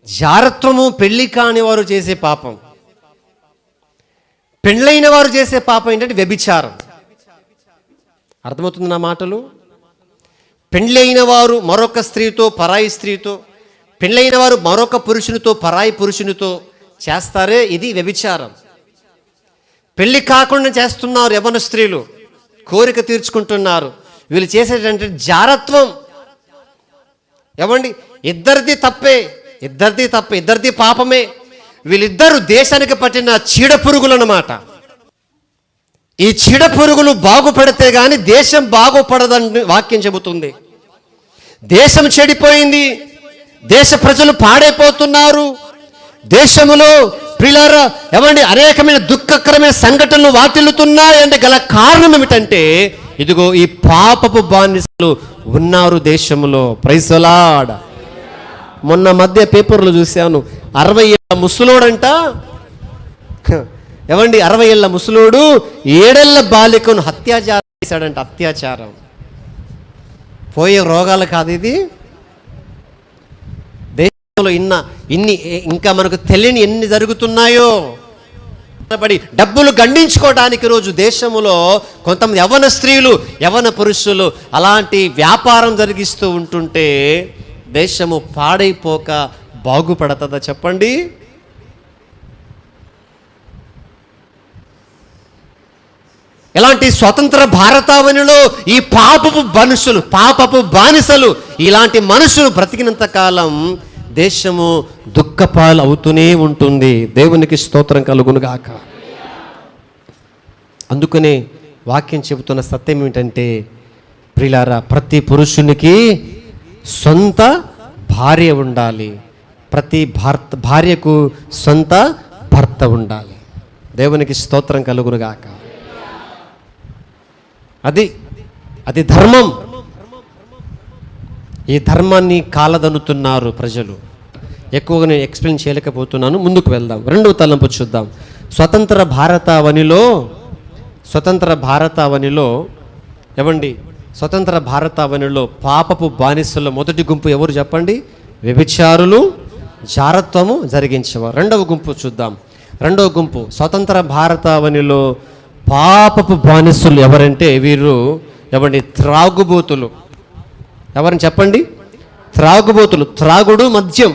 జారత్వము పెళ్లి కాని వారు చేసే పాపం. పెళ్ళైన వారు చేసే పాపం ఏంటంటే వ్యభిచారం. అర్థమవుతుంది నా మాటలు? పెళ్ళైన వారు మరొక స్త్రీతో, పరాయి స్త్రీతో, పెళ్ళైన వారు మరొక పురుషునితో, పరాయి పురుషునితో చేస్తారే, ఇది వ్యభిచారం. పెళ్లి కాకుండా చేస్తున్నారు యవ్వన స్త్రీలు, కోరిక తీర్చుకుంటున్నారు. వీళ్ళు చేసేటంటే జారత్వం. ఏమండి, ఇద్దరిది తప్పే, ఇద్దరిది పాపమే. వీళ్ళిద్దరూ దేశానికి పట్టిన చీడ పురుగులు అన్నమాట. ఈ చీడ పురుగులు బాగుపడితే కానీ దేశం బాగుపడదని వాక్యం చెబుతుంది. దేశం చెడిపోయింది, దేశ ప్రజలు పాడైపోతున్నారు. దేశంలో ప్రియులారా ఏమండి అనేకమైన దుఃఖకరమైన సంఘటనలు వాటిల్లుతున్నాయంటే గల కారణం ఏమిటంటే ఇదిగో ఈ పాపపు బానిసలు ఉన్నారు దేశంలో. Praise the lord. మొన్న మధ్య పేపర్లో చూశాను, 60 ఏళ్ళ ముసలోడంట, ఏమండి 60 ఏళ్ళ ముసలోడు 7 ఏళ్ల బాలికను అత్యాచారం చేశాడంట. అత్యాచారం. పోయే రోగాలు కాదు ఇది. దేశంలో ఇన్ని ఇంకా మనకు తెలియని ఎన్ని జరుగుతున్నాయో. డబ్బులు గండించుకోవడానికి రోజు దేశంలో కొంతమంది యవ్వన స్త్రీలు, యవ్వన పురుషులు అలాంటి వ్యాపారం జరిగిస్తూ ఉంటుంటే దేశము పాడైపోక బాగుపడుతుందా చెప్పండి? ఇలాంటి స్వతంత్ర భారతావనిలో ఈ పాపపు బానిసలు ఇలాంటి మనుషులు బ్రతికినంత కాలం దేశము దుఃఖపాలు అవుతూనే ఉంటుంది. దేవునికి స్తోత్రం కలుగునుగాక. అందుకనే వాక్యం చెబుతున్న సత్యం ఏమిటంటే ప్రియులారా, ప్రతి పురుషునికి సొంత భార్య ఉండాలి, ప్రతి భార్యకు సొంత భర్త ఉండాలి. దేవునికి స్తోత్రం కలుగునుగాక. అది ధర్మం. ఈ ధర్మాన్ని కాలదనుతున్నారు ప్రజలు. ఎక్కువగా నేను ఎక్స్ప్లెయిన్ చేయలేకపోతున్నాను. ముందుకు వెళ్దాం. రెండవ తలంపు చూద్దాం. స్వతంత్ర భారతావనిలో ఏమండి, స్వతంత్ర భారతావనిలో పాపపు బానిసల్లో మొదటి గుంపు ఎవరు చెప్పండి? వ్యభిచారులు, జారత్వము జరిగించేవారు. రెండవ గుంపు చూద్దాం. రెండవ గుంపు స్వతంత్ర భారతావనిలో పాపపు బానిసలు ఎవరంటే వీరు ఏమండి త్రాగుబోతులు. ఎవరని చెప్పండి? త్రాగుబోతులు. త్రాగుడు, మద్యం.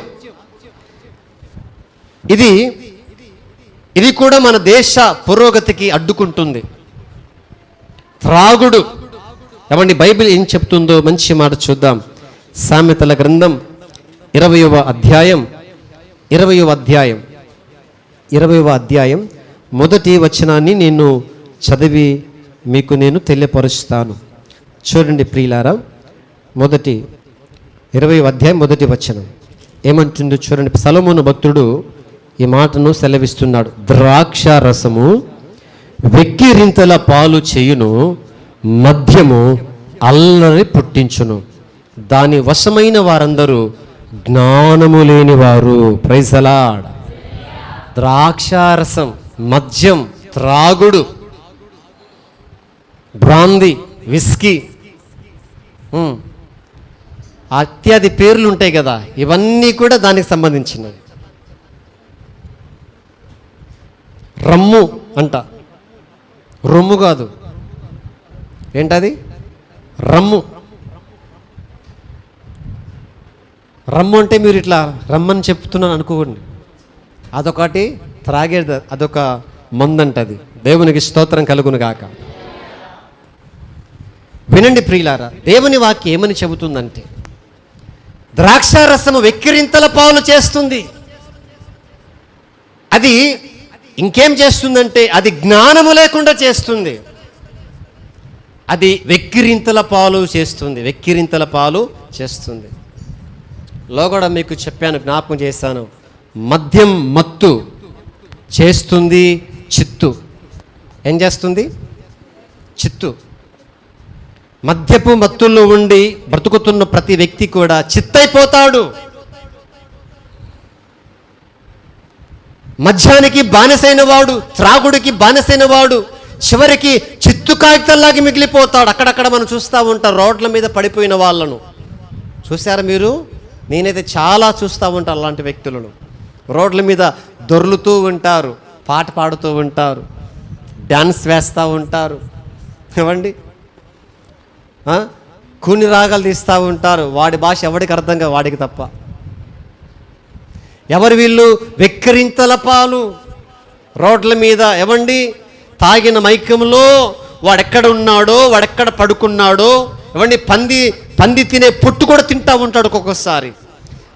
ఇది కూడా మన దేశ పురోగతికి అడ్డుకుంటుంది. త్రాగుడు. ఏమండి బైబిల్ ఏం చెప్తుందో మంచి మాట చూద్దాం. సామెతల గ్రంథం 20వ అధ్యాయం మొదటి వచనాన్ని నేను చదివి మీకు నేను తెలియపరుస్తాను. చూడండి ప్రియులారా, 20వ అధ్యాయం మొదటి వచనం ఏమంటుందో చూడండి. సొలొమోను భక్తుడు ఈ మాటను సెలవిస్తున్నాడు. ద్రాక్ష రసము వెక్కిరింతల పాలు చేయును, మద్యము అల్లరి పుట్టించును, దాని వశమైన వారందరూ జ్ఞానము లేనివారు. Praise the lord. ద్రాక్షారసం, మద్యం, త్రాగుడు, బ్రాందీ, విస్కీ, అత్యాది పేర్లు ఉంటాయి కదా, ఇవన్నీ కూడా దానికి సంబంధించినవి. రమ్ము అంట, రొమ్ము కాదు, ఏంటది? రమ్ము. రమ్ము అంటే మీరు ఇట్లా రమ్మని చెప్తున్నాను అనుకోండి, అదొకటి త్రాగేది, అదొక మందంటది. దేవునికి స్తోత్రం కలుగును గాక. వినండి ప్రియులారా, దేవుని వాక్యం ఏమని చెబుతుందంటే ద్రాక్షారసము వెక్కిరింతల పాలు చేస్తుంది. అది ఇంకేం చేస్తుందంటే అది జ్ఞానము లేకుండా చేస్తుంది. అది వెక్కిరింతల పాలు చేస్తుంది. లోగడ మీకు చెప్పాను, జ్ఞాపకం చేశాను. మద్యం మత్తు చేస్తుంది చిత్తు. ఏం చేస్తుంది? చిత్తు. మద్యపు మత్తుల్లో ఉండి బ్రతుకుతున్న ప్రతి వ్యక్తి కూడా చిత్తైపోతాడు. మద్యానికి బానిసైన వాడు, త్రాగుడికి బానిసైన వాడు చివరికి చిత్తు కాగితాల్లాగా మిగిలిపోతాడు. అక్కడక్కడ మనం చూస్తూ ఉంటాం రోడ్ల మీద పడిపోయిన వాళ్ళను. చూసారా మీరు? నేనైతే చాలా చూస్తూ ఉంటాను అలాంటి వ్యక్తులను. రోడ్ల మీద దొర్లుతూ ఉంటారు, పాట పాడుతూ ఉంటారు, డ్యాన్స్ వేస్తూ ఉంటారు, ఏమండి కూని రాగాలు తీస్తూ ఉంటారు. వాడి భాష ఎవడికి అర్థం కాదు, వాడికి తప్ప. ఎవరు వీళ్ళు? వెక్కిరింతల పాలు రోడ్ల మీద. ఏమండి తాగిన మైకంలో వాడెక్కడ ఉన్నాడో, వాడెక్కడ పడుకున్నాడో, ఏమండి పంది తినే పొట్టు కూడా తింటూ ఉంటాడు. ఒక్కొక్కసారి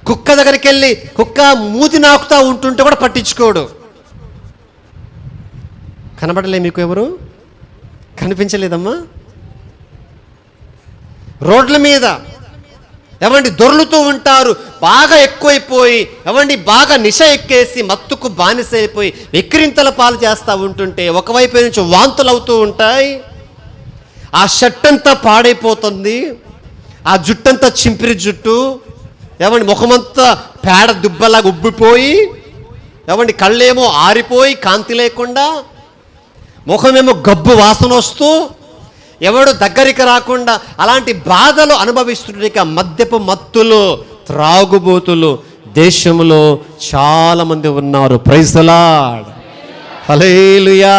కుక్క దగ్గరికి వెళ్ళి కుక్క మూతి నాకుతూ ఉంటుంటే కూడా పట్టించుకోడు. కనబడలే మీకు? ఎవరు కనిపించలేదమ్మా? రోడ్ల మీద ఏమండి దొర్లుతూ ఉంటారు, బాగా ఎక్కువైపోయి, ఏమండి బాగా నిశ ఎక్కేసి మత్తుకు బానిస అయిపోయి వెక్కిరింతల పాలు చేస్తూ ఉంటుంటే ఒకవైపు నుంచి వాంతులు అవుతూ ఉంటాయి. ఆ షర్ట్ అంతా పాడైపోతుంది, ఆ జుట్టంతా చింపిరి జుట్టు, ఏమండి ముఖమంతా పేడ దుబ్బలాగా ఉబ్బిపోయి, ఏమండి కళ్ళేమో ఆరిపోయి కాంతి లేకుండా, ముఖమేమో గబ్బు వాసన వస్తూ, ఎవడు దగ్గరికి రాకుండా అలాంటి బాధలు అనుభవిస్తుంటే మద్యపు మత్తులు, త్రాగుబోతులు దేశంలో చాలామంది ఉన్నారు. ప్రైజ్ ది లార్డ్, హల్లెలూయా.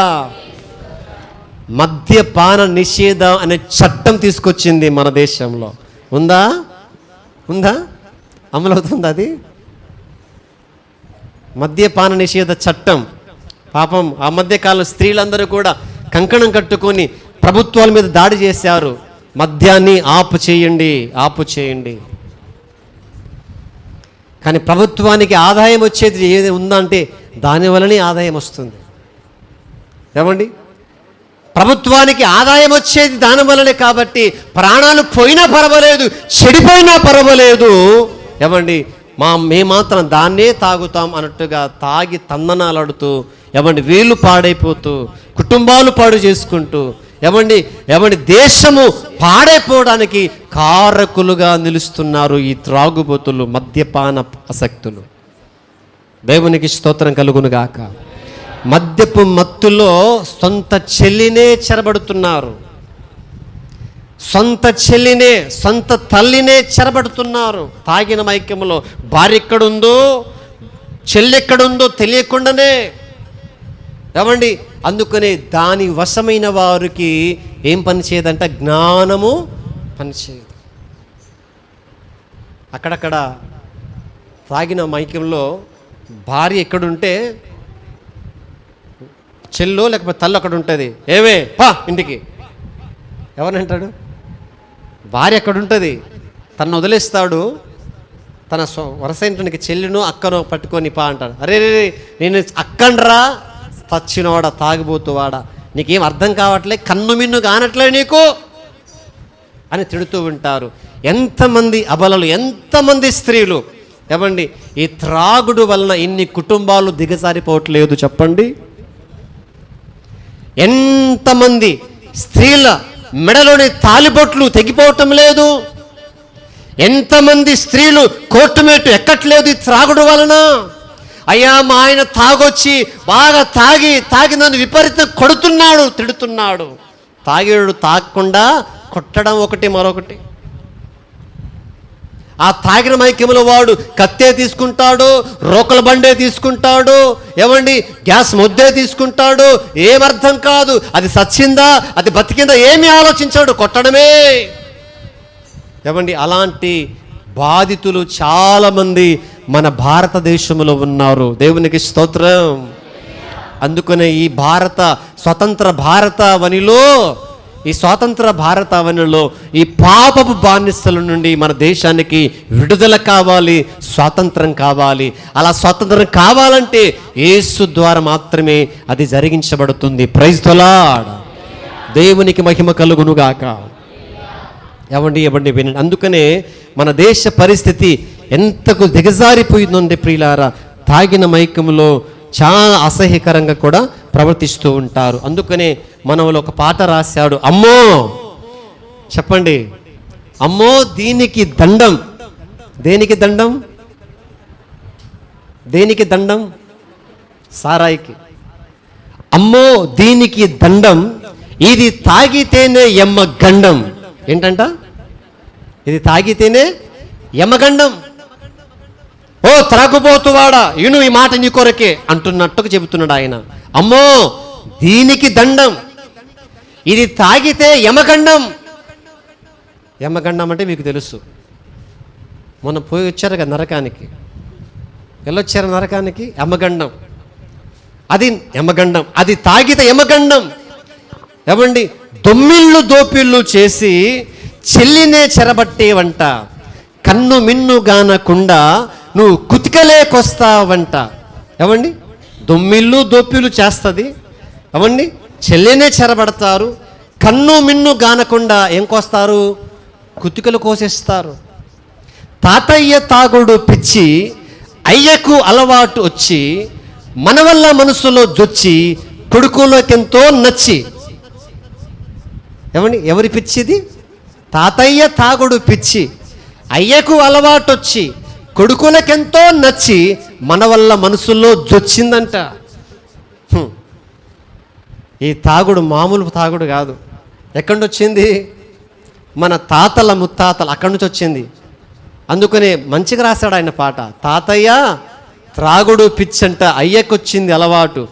మద్యపాన నిషేధం అనే చట్టం తీసుకొచ్చింది మన దేశంలో. ఉందా? అమలవుతుంది అది మద్యపాన నిషేధ చట్టం. పాపం ఆ మధ్యకాలంలో స్త్రీలందరూ కూడా కంకణం కట్టుకొని ప్రభుత్వాల మీద దాడి చేశారు. మద్యాన్ని ఆపు చేయండి. కానీ ప్రభుత్వానికి ఆదాయం వచ్చేది ఏది ఉందంటే దానివల్లనే ఆదాయం వస్తుంది. ఏమండి ప్రభుత్వానికి ఆదాయం వచ్చేది దానివల్లనే. కాబట్టి ప్రాణాలు పోయినా పర్వాలేదు, చెడిపోయినా పర్వాలేదు, ఏమండి మేము మాత్రం దాన్నే తాగుతాం అన్నట్టుగా తాగి తందనాలాడుతూ, ఏమండి వీళ్ళు పాడైపోతూ, కుటుంబాలు పాడు చేసుకుంటూ, ఏమండి దేశము పాడైపోవడానికి కారకులుగా నిలుస్తున్నారు ఈ త్రాగుబోతులు, మద్యపాన ఆసక్తులు. దేవునికి స్తోత్రం కలుగునుగాక. మద్యపు మత్తులో సొంత చెల్లినే చెరబడుతున్నారు, సొంత తల్లినే చెరబడుతున్నారు. తాగిన మైకంలో భార్య ఎక్కడుందో, చెల్లి ఎక్కడుందో తెలియకుండానే, ఏమండి అందుకనే దాని వశమైన వారికి ఏం పని చేయదంట? జ్ఞానము పనిచేయదు. అక్కడక్కడ తాగిన మైకంలో భార్య ఎక్కడుంటే చెల్లో లేకపోతే తల్లు అక్కడ ఉంటుంది. ఏవే పా ఇంటికి, ఎవరంటాడు? భార్య అక్కడ ఉంటుంది, తను వదిలేస్తాడు, తన వరసైనటువంటి చెల్లినో అక్కనో పట్టుకొని పా అంటాడు. అరే నేను అక్కండ్రా, తచ్చినవాడా, తాగిపోతువాడా, నీకేం అర్థం కావట్లే, కన్ను మిన్ను కానట్లే నీకు అని తిడుతూ ఉంటారు. ఎంతమంది అబలలు, ఎంతమంది స్త్రీలు, ఏమండి ఈ త్రాగుడు వలన ఇన్ని కుటుంబాలు దిగజారిపోవట్లేదు చెప్పండి. ఎంతమంది స్త్రీల మెడలోని తాలిబొట్లు తెగిపోవటం లేదు, ఎంతమంది స్త్రీలు కోర్టుమేటు ఎక్కట్లేదు ఈ త్రాగుడు వలన. అయ్యా మా ఆయన తాగొచ్చి బాగా తాగి నన్ను విపరీతం కొడుతున్నాడు, తిడుతున్నాడు. తాగేడు తాగకుండా కొట్టడం ఒకటి మరొకటి. ఆ తాగిన మైకంలో వాడు కత్తే తీసుకుంటాడు, రోకల బండే తీసుకుంటాడు, ఏమండి గ్యాస్ ముద్దే తీసుకుంటాడు. ఏమర్థం కాదు, అది సచ్చిందా అది బతికిందా ఏమీ ఆలోచించాడు, కొట్టడమే. ఏమండి అలాంటి బాధితులు చాలామంది మన భారతదేశంలో ఉన్నారు. దేవునికి స్తోత్రం. అందుకనే ఈ స్వతంత్ర భారతావనిలో ఈ పాపపు బానిసల నుండి మన దేశానికి విడుదల కావాలి, స్వాతంత్రం కావాలి. అలా స్వాతంత్రం కావాలంటే యేసు ద్వారా మాత్రమే అది జరిగించబడుతుంది. Praise the lord. దేవునికి మహిమ కలుగునుగాక. ఏమండి వినండి. అందుకనే మన దేశ పరిస్థితి ఎంతకు దిగజారిపోయిందంటే ప్రియులారా, తాగిన మైకంలో చాలా అసహ్యకరంగా కూడా ప్రవర్తిస్తూ ఉంటారు. అందుకనే మనలో ఒక పాట రాశాడు, అమ్మో చెప్పండి, అమ్మో దీనికి దండం. దేనికి దండం? దేనికి దండం? సారాయికి. అమ్మో దీనికి దండం, ఇది తాగితేనే యమ్మగండం. ఏంటంట? ఇది తాగితేనే యమగండం. ఓ త్రాగుబోతువాడా ఇను ఈ మాట నీ కొరకే అంటున్నట్టుగా చెబుతున్నాడు ఆయన. అమ్మో దీనికి దండం, ఇది తాగితే యమగండం. యమగండం అంటే మీకు తెలుసు, మొన్న పోయి వచ్చారు కదా నరకానికి, వెళ్ళొచ్చారు నరకానికి. యమగండం, అది యమగండం, అది తాగితే యమగండం. ఏమండి, దొమ్మిళ్ళు దోపిళ్ళు చేసి చెల్లినే చెరబట్టేవంట, కన్ను మిన్ను గానకుండా నువ్వు కుతికలేకొస్తావంట. ఏమండి, దొమ్మిళ్ళు దోపిళ్ళు చేస్తుంది. ఏమండి, చెల్లినే చెరబడతారు, కన్ను మిన్ను గానకుండా ఏం కోస్తారు? కుతికలు కోసేస్తారు. తాతయ్య తాగుడు పిచ్చి, అయ్యకు అలవాటు వచ్చి, మన వల్ల మనసులో జొచ్చి, కొడుకులోకెంతో నచ్చి. ఏమండి, ఎవరి పిచ్చిది? తాతయ్య తాగుడు పిచ్చి, అయ్యకు అలవాటు వచ్చి, కొడుకులకెంతో నచ్చి, మన వల్ల మనసులో జొచ్చిందంట. ఈ తాగుడు మామూలు తాగుడు కాదు. ఎక్కడి నుంచి వచ్చింది? మన తాతల ముత్తాతలు అక్కడి నుంచి వచ్చింది. అందుకనే మంచిగా రాశాడు ఆయన పాట. తాతయ్య త్రాగుడు పిచ్చంట, అయ్యకు వచ్చింది అలవాటు,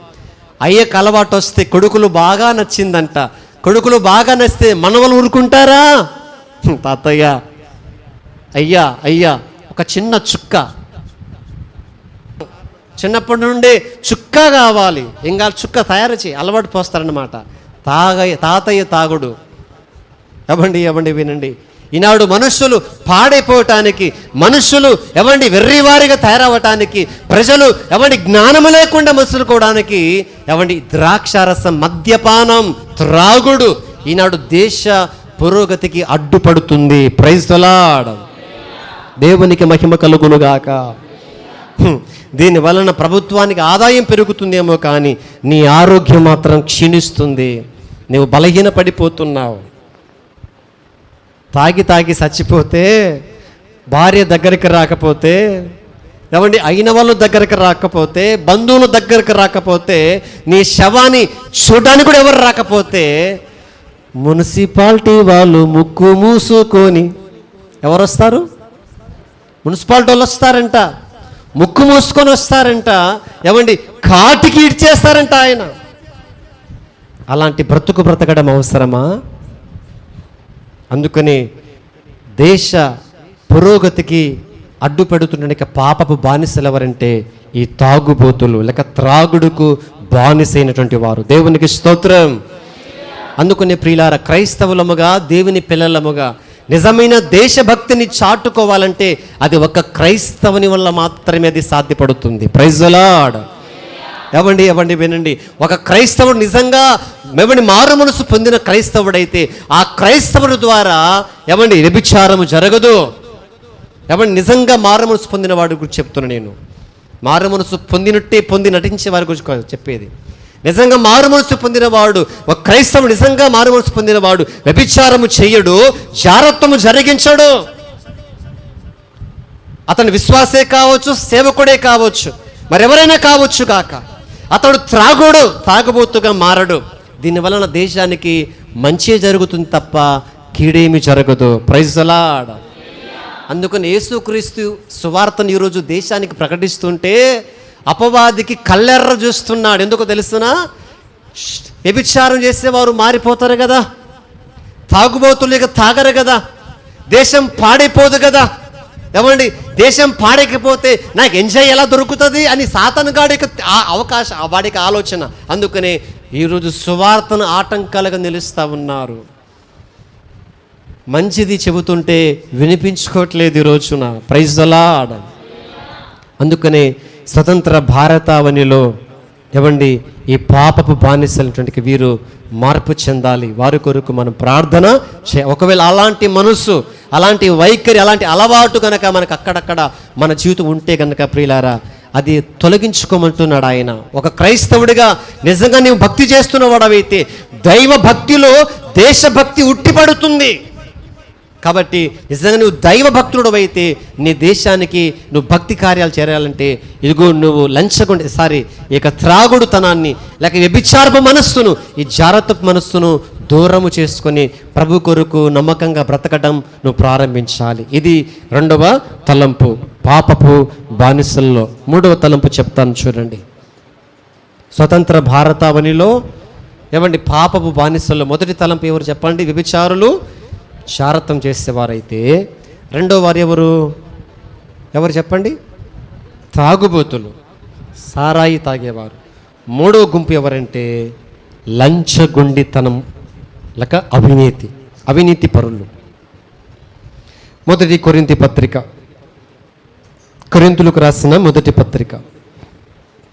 అయ్యకు అలవాటు వస్తే కొడుకులు బాగా నచ్చిందంట, కొడుకులు బాగా నచ్చితే మనవలు ఊరుకుంటారా? తాతయ్య అయ్యా అయ్యా ఒక చిన్న చుక్క, చిన్నప్పటి నుండి చుక్క కావాలి, ఇంకా చుక్క తయారు చేయి అలవాటు పోస్తారన్నమాట. తాతయ్య తాగుడు. ఎవండి వినండి, ఈనాడు మనుషులు పాడైపోవటానికి, మనుషులు వెర్రివారిగా తయారవటానికి, ప్రజలు జ్ఞానము లేకుండా మసులుకోవడానికి ద్రాక్షారసం, మద్యపానం, త్రాగుడు ఈనాడు దేశ పురోగతికి అడ్డుపడుతుంది. Praise the lord. దేవునికి మహిమ కలుగునుగాక. దీని వలన ప్రభుత్వానికి ఆదాయం పెరుగుతుందేమో కానీ నీ ఆరోగ్యం మాత్రం క్షీణిస్తుంది. నువ్వు బలహీన పడిపోతున్నావు. తాగి తాగి చచ్చిపోతే, భార్య దగ్గరికి రాకపోతే, అయిన వాళ్ళు దగ్గరికి రాకపోతే, బంధువుల దగ్గరికి రాకపోతే, నీ శవాన్ని చూడడానికి కూడా ఎవరు రాకపోతే, మున్సిపాలిటీ వాళ్ళు ముక్కు మూసుకొని, ఎవరు వస్తారు? మున్సిపాలిటీ వాళ్ళు వస్తారంట, ముక్కు మూసుకొని వస్తారంట. కాటికి ఇడ్చేస్తారంట ఆయన. అలాంటి బ్రతకడం అవసరమా? అందుకని దేశ పురోగతికి అడ్డుపెడుతున్న పాపపు బానిసలు ఎవరంటే ఈ తాగుబోతులు, లేక త్రాగుడుకు బానిసైనటువంటి వారు. దేవునికి స్తోత్రం. అందుకని ప్రియులారా, క్రైస్తవులముగా, దేవుని పిల్లలముగా నిజమైన దేశభక్తిని చాటుకోవాలంటే అది ఒక క్రైస్తవుని వల్ల మాత్రమే అది సాధ్యపడుతుంది. Praise the lord. వినండి, ఒక క్రైస్తవుడు నిజంగా మారు మనసు పొందిన క్రైస్తవుడైతే ఆ క్రైస్తవుడు ద్వారా వ్యభిచారము జరగదు. నిజంగా మారు మనసు పొందిన వాడి గురించి చెప్తున్నా నేను. మారు మనసు పొంది నటించే వారి గురించి చెప్పేది. నిజంగా మారు మనసు పొందినవాడు, ఒక క్రైస్తవుడు నిజంగా మారు మనసు పొందినవాడు వ్యభిచారము చెయ్యడు, జారత్వము జరిగించడు. అతను విశ్వాసే కావచ్చు, సేవకుడే కావచ్చు, మరెవరైనా కావచ్చు కాక, అతడు తాగుబోతుగా మారడు. దీనివలన దేశానికి మంచి జరుగుతుంది తప్ప కీడేమి జరగదు. Praise the lord. అందుకని యేసుక్రీస్తు సువార్తను ఈరోజు దేశానికి ప్రకటిస్తుంటే అపవాదికి కళ్ళెర్ర చూస్తున్నాడు. ఎందుకో తెలుసునా? వ్యభిచారం చేసేవారు మారిపోతారు కదా, తాగుబోతులు ఇక తాగరు కదా, దేశం పాడైపోదు కదా. దేశం పాడైపోతే నాకు ఎంజాయ్ ఎలా దొరుకుతుంది అని సాతానుగాడికి అవకాశం, వాడికి ఆలోచన. అందుకనే ఈరోజు సువార్తను ఆటంకాలుగా నిలుస్తూ ఉన్నారు. మంచిది చెబుతుంటే వినిపించుకోవట్లేదు ఈ రోజున. Praise the lord. అందుకనే స్వతంత్ర భారతావనిలో ఈ పాపపు బానిసలటువంటి వీరు మార్పు చెందాలి. వారి కొరకు మనం ప్రార్థన ఒకవేళ అలాంటి మనసు, అలాంటి వైఖరి, అలాంటి అలవాటు కనుక మనకు అక్కడక్కడ మన జీవితం ఉంటే కనుక ప్రియులారా, అది తొలగించుకోమంటున్నాడు ఆయన. ఒక క్రైస్తవుడిగా నిజంగా నీవు భక్తి చేస్తున్నవాడవైతే దైవ భక్తిలో దేశభక్తి ఉట్టిపడుతుంది. కాబట్టి నిజంగా నువ్వు దైవ భక్తుడు అయితే నీ దేశానికి నువ్వు భక్తి కార్యాలు చేరాలంటే ఇదిగో నువ్వు ఇక త్రాగుడుతనాన్ని లేక వ్యభిచారపు మనస్సును, ఈ జాగ్రత్తపు మనస్సును దూరము చేసుకొని ప్రభు కొరకు నమ్మకంగా బ్రతకడం నువ్వు ప్రారంభించాలి. ఇది రెండవ తలంపు, పాపపు బానిసల్లో. మూడవ తలంపు చెప్తాను చూడండి. స్వతంత్ర భారతావనిలో పాపపు బానిసల్లో మొదటి తలంపు ఎవరు చెప్పండి? వ్యభిచారులు, జారత్వం చేసేవారైతే. రెండో వారు ఎవరు చెప్పండి? తాగుబోతులు, సారాయి తాగేవారు. మూడో గుంపు ఎవరంటే లంచగొండితనం లేక అవినీతి పరులు. మొదటి కొరింథీ పత్రిక, కొరింథీయులకు రాసిన మొదటి పత్రిక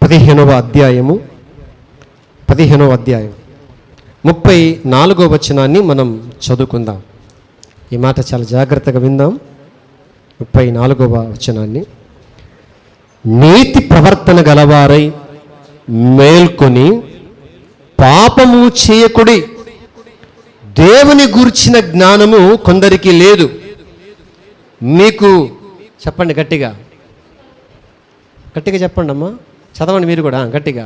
15వ అధ్యాయం 34వ వచనాన్ని మనం చదువుకుందాం. ఈ మాట చాలా జాగ్రత్తగా విందాం. 34వ వచనాన్ని. నీతి ప్రవర్తన గలవారై మేల్కొని పాపము చేయకుడి, దేవుని గూర్చిన జ్ఞానము కొందరికి లేదు. మీకు చెప్పండి, గట్టిగా చెప్పండి అమ్మా, చదవండి మీరు కూడా గట్టిగా.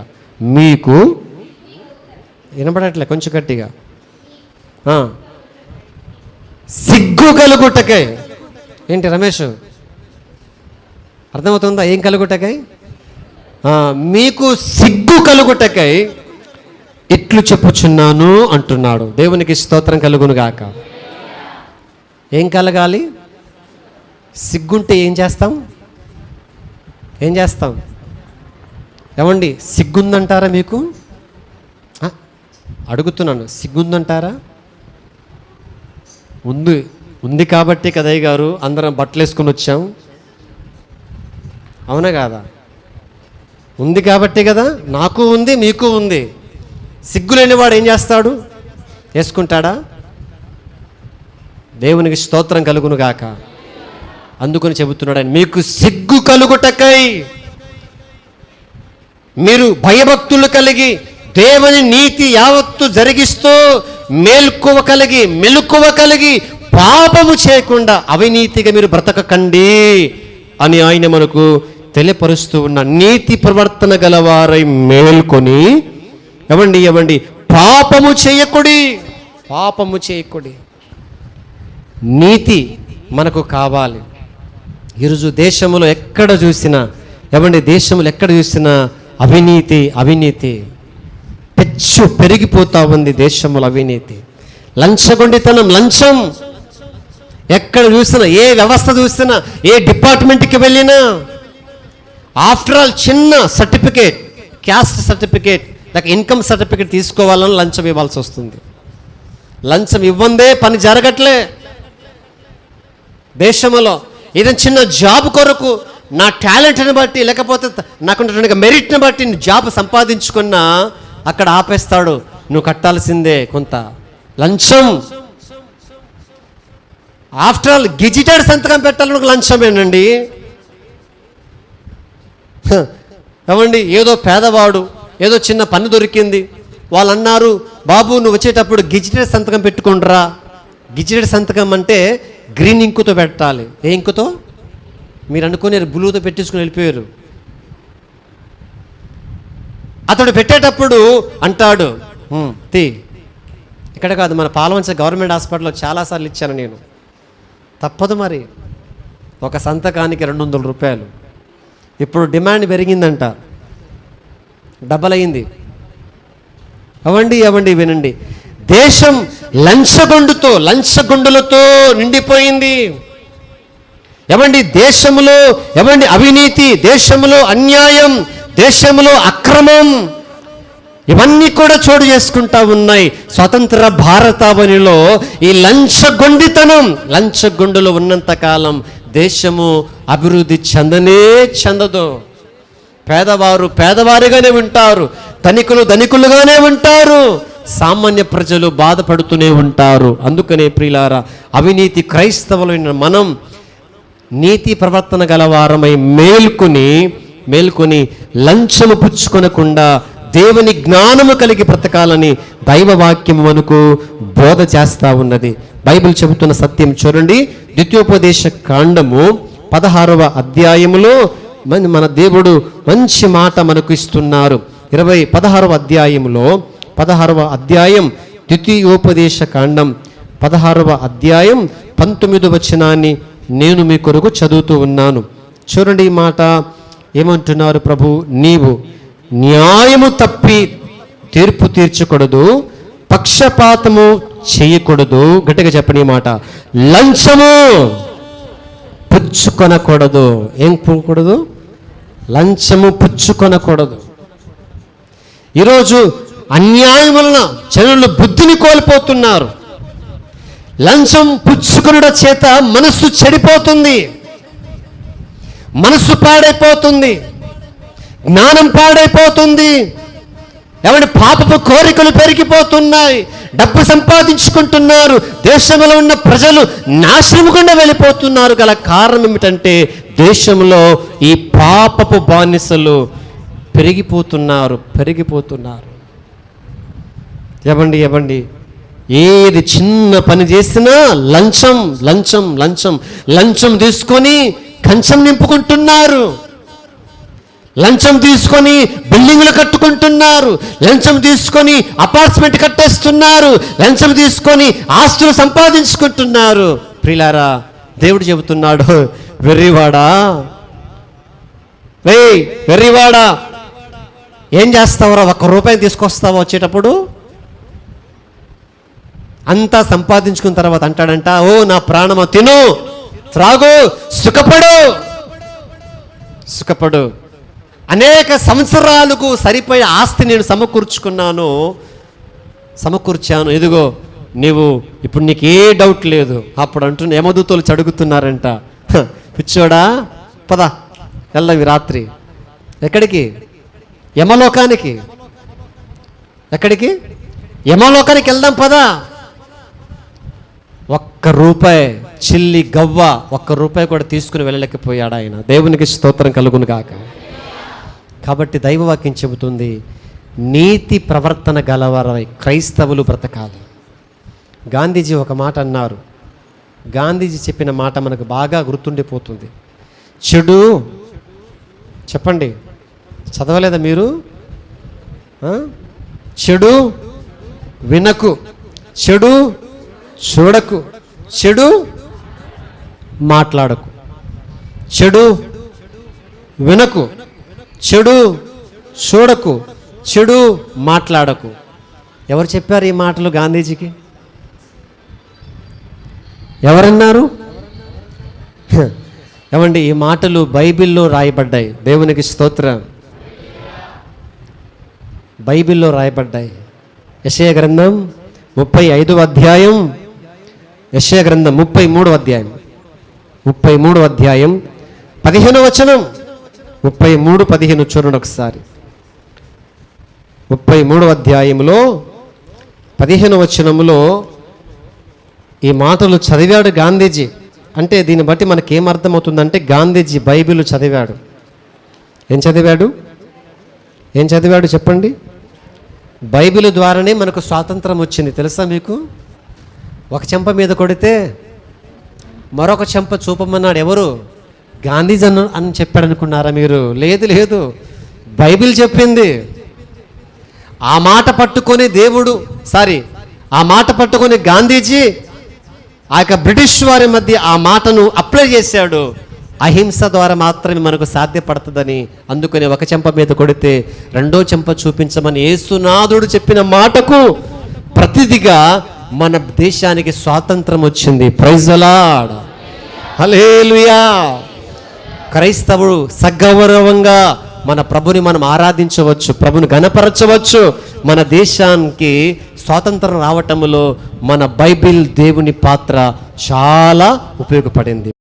మీకు వినపడట్లే, కొంచెం గట్టిగా. సిగ్గు కలుగుటకై. ఏంటి రమేష్, అర్థమవుతుందా? ఏం కలుగుటకై? మీకు సిగ్గు కలుగుటకై ఇట్లు చెప్పుచున్నాను అంటున్నాడు. దేవునికి స్తోత్రం కలుగును గాక. ఏం కలగాలి? సిగ్గుంటే ఏం చేస్తాం? ఏమండి, సిగ్గుందంటారా మీకు? అడుగుతున్నాను, సిగ్గుందంటారా? ఉంది కాబట్టి కదయ్య గారు అందరం బట్టలు వేసుకుని వచ్చాం, అవునా కాదా? ఉంది కాబట్టి కదా, నాకు ఉంది, మీకు ఉంది. సిగ్గులేనివాడు ఏం చేస్తాడు? వేసుకుంటాడా? దేవునికి స్తోత్రం కలుగును గాక. అందుకని చెబుతున్నాడు ఆయన, మీకు సిగ్గు కలుగుటకై మీరు భయభక్తులు కలిగి దేవుని నీతి యావత్తు జరిగిస్తూ మెలకువ కలిగి పాపము చేయకుండా అవినీతిగా మీరు బ్రతకకండి అని ఆయన మనకు తెలియపరుస్తూ ఉన్న. నీతి ప్రవర్తన గలవారై మేల్కొని ఎవండి పాపము చేయకుడి. నీతి మనకు కావాలి. ఈరోజు దేశంలో ఎక్కడ చూసినా అవినీతి పెచ్చు పెరిగిపోతా ఉంది దేశంలో. అవినీతి, లంచగొండితనం, లంచం ఎక్కడ చూసినా, ఏ వ్యవస్థ చూసినా, ఏ డిపార్ట్మెంట్కి వెళ్ళినా, ఆఫ్టర్ ఆల్ చిన్న సర్టిఫికేట్, క్యాస్ట్ సర్టిఫికేట్ లేక ఇన్కమ్ సర్టిఫికేట్ తీసుకోవాలని లంచం ఇవ్వాల్సి వస్తుంది. లంచం ఇవ్వందే పని జరగట్లే దేశంలో. ఏదైనా చిన్న జాబ్ కొరకు నా టాలెంట్ని బట్టి లేకపోతే నాకున్నటువంటి మెరిట్ని బట్టి జాబ్ సంపాదించుకున్నా అక్కడ ఆపేస్తాడు. నువ్వు కట్టాల్సిందే కొంత లంచం. ఆఫ్టర్ ఆల్ గెజిటెడ్ సంతకం పెట్టాలని లంచమేనండి. ఏమండి, ఏదో పేదవాడు ఏదో చిన్న పని దొరికింది, వాళ్ళు అన్నారు, బాబు నువ్వు వచ్చేటప్పుడు గెజిటెడ్ సంతకం పెట్టుకుండ్రా. గెజిటెడ్ సంతకం అంటే గ్రీన్ ఇంకుతో పెట్టాలి. ఏ ఇంకుతో? మీరు అనుకుని బ్లూతో పెట్టించుకుని వెళ్ళిపోయారు. అతడు పెట్టేటప్పుడు అంటాడు, ఇక్కడ కాదు, మన పాలవంచ గవర్నమెంట్ హాస్పిటల్లో చాలాసార్లు ఇచ్చాను నేను. తప్పదు మరి, ఒక సంతకానికి 200 రూపాయలు. ఇప్పుడు డిమాండ్ పెరిగిందంట, డబల్ అయింది. అవండి వినండి, దేశం లంచగొండులతో నిండిపోయింది. దేశంలో అవినీతి, దేశంలో అన్యాయం, దేశంలో అక్రమం, ఇవన్నీ కూడా చోటు చేసుకుంటా ఉన్నాయి. స్వతంత్ర భారతావనిలో ఈ లంచగొండులు ఉన్నంతకాలం దేశము అభివృద్ధి చెందదు. పేదవారు పేదవారిగానే ఉంటారు, ధనికులుగానే ఉంటారు, సామాన్య ప్రజలు బాధపడుతూనే ఉంటారు. అందుకనే ప్రియులారా, అవినీతి క్రైస్తవులైన మనం నీతి ప్రవర్తన గలవారమై మేల్కొని లంచము పుచ్చుకొనకుండా దేవుని జ్ఞానము కలిగి బ్రతకాలని దైవవాక్యము మనకు బోధ చేస్తూ ఉన్నది. బైబిల్ చెబుతున్న సత్యం చూడండి. ద్వితీయోపదేశ కాండము 16వ అధ్యాయములో మన దేవుడు మంచి మాట మనకు ఇస్తున్నారు. 16వ అధ్యాయంలో 16వ అధ్యాయం ద్వితీయోపదేశ కాండం 16వ అధ్యాయం 19వ వచనాన్ని నేను మీ కొరకు చదువుతూ ఉన్నాను. చూడండి ఈ మాట ఏమంటున్నారు ప్రభు. నీవు న్యాయము తప్పి తీర్పు తీర్చకూడదు, పక్షపాతము చేయకూడదు. గట్టిగా చెప్పండి ఈ మాట. లంచము పుచ్చుకొనకూడదు. ఏం పుచ్చుకూడదు? లంచము పుచ్చుకొనకూడదు. ఈరోజు అన్యాయం వలన జనులు బుద్ధిని కోల్పోతున్నారు. లంచం పుచ్చుకొనుట చేత మనస్సు చెడిపోతుంది, మనస్సు పాడైపోతుంది, జ్ఞానం పాడైపోతుంది. ఏమంటే పాపపు కోరికలు పెరిగిపోతున్నాయి, డబ్బు సంపాదించుకుంటున్నారు. దేశంలో ఉన్న ప్రజలు నాశనం గుండా వెళ్ళిపోతున్నారు. గల కారణం ఏమిటంటే దేశంలో ఈ పాపపు బానిసలు పెరిగిపోతున్నారు. ఏవండి ఏది చిన్న పని చేసినా లంచం లంచం లంచం లంచం తీసుకొని కంచం నింపుకుంటున్నారు, లంచం తీసుకొని బిల్డింగులు కట్టుకుంటున్నారు, లంచం తీసుకొని అపార్ట్మెంట్ కట్టేస్తున్నారు, లంచం తీసుకొని ఆస్తులు సంపాదించుకుంటున్నారు. ప్రియులారా, దేవుడు చెబుతున్నాడు, వెర్రివాడా వెర్రివాడా ఏం చేస్తావురా? 1 రూపాయి తీసుకొస్తావా వచ్చేటప్పుడు? అంతా సంపాదించుకున్న తర్వాత అంటాడంట, ఓ నా ప్రాణమా, తిను, త్రాగు, సుఖపడు. అనేక సంవత్సరాలకు సరిపోయే ఆస్తి నేను సమకూర్చాను. ఇదిగో నీవు ఇప్పుడు నీకు ఏ డౌట్ లేదు. అప్పుడు అంటున్న యమదూతలు చడుగుతున్నారంట, పిచ్చోడా పద వెళ్దాం ఈ రాత్రి. ఎక్కడికి? యమలోకానికి. ఎక్కడికి? యమలోకానికి వెళ్దాం పదా. 1 రూపాయి చిల్లి గవ్వ 1 రూపాయి కూడా తీసుకుని వెళ్ళలేకపోయాడు ఆయన. దేవునికి స్తోత్రం కలుగును గాక. కాబట్టి దైవవాక్యం చెబుతుంది, నీతి ప్రవర్తన గలవారై క్రైస్తవులు బ్రతకాలి. గాంధీజీ ఒక మాట అన్నారు. గాంధీజీ చెప్పిన మాట మనకు బాగా గుర్తుండిపోతుంది. చెడు చెప్పండి, చదవలేదా మీరు? చెడు వినకు, చెడు చూడకు, చెడు మాట్లాడకు. చెడు వినకు, చెడు చూడకు, చెడు మాట్లాడకు. ఎవరు చెప్పారు ఈ మాటలు గాంధీజీకి? ఎవరన్నారు? ఏమండి, ఈ మాటలు బైబిల్లో రాయబడ్డాయి. దేవునికి స్తోత్రం. బైబిల్లో రాయబడ్డాయి. యెషయా గ్రంథం 35వ అధ్యాయం, యెషయా గ్రంథం 33వ అధ్యాయం 15వ వచనం. 33:15 చూడండి ఒకసారి. 33వ అధ్యాయంలో 15వ వచనంలో ఈ మాటలు చదివాడు గాంధీజీ. అంటే దీన్ని బట్టి మనకేమర్థమవుతుందంటే గాంధీజీ బైబిల్ చదివాడు. ఏం చదివాడు చెప్పండి? బైబిల్ ద్వారానే మనకు స్వాతంత్రం వచ్చింది. తెలుసా మీకు? ఒక చెంప మీద కొడితే మరొక చెంప చూపమన్నాడు. ఎవరు? గాంధీజీ అని చెప్పాడు అనుకున్నారా మీరు? లేదు, బైబిల్ చెప్పింది. ఆ మాట పట్టుకొని గాంధీజీ ఆ యొక్క బ్రిటిష్ వారి మధ్య ఆ మాటను అప్లై చేశాడు. అహింస ద్వారా మాత్రమే మనకు సాధ్యపడుతుందని. అందుకని ఒక చెంప మీద కొడితే రెండో చెంప చూపించమని యేసునాథుడు చెప్పిన మాటకు ప్రతిదిగా మన దేశానికి స్వాతంత్రం వచ్చింది. ప్రైజ్ ది లార్డ్, హల్లెలూయా. క్రైస్తవుడు సగౌరవంగా మన ప్రభుని మనం ఆరాధించవచ్చు, ప్రభుని ఘనపరచవచ్చు. మన దేశానికి స్వాతంత్రం రావటంలో మన బైబిల్ దేవుని పాత్ర చాలా ఉపయోగపడింది.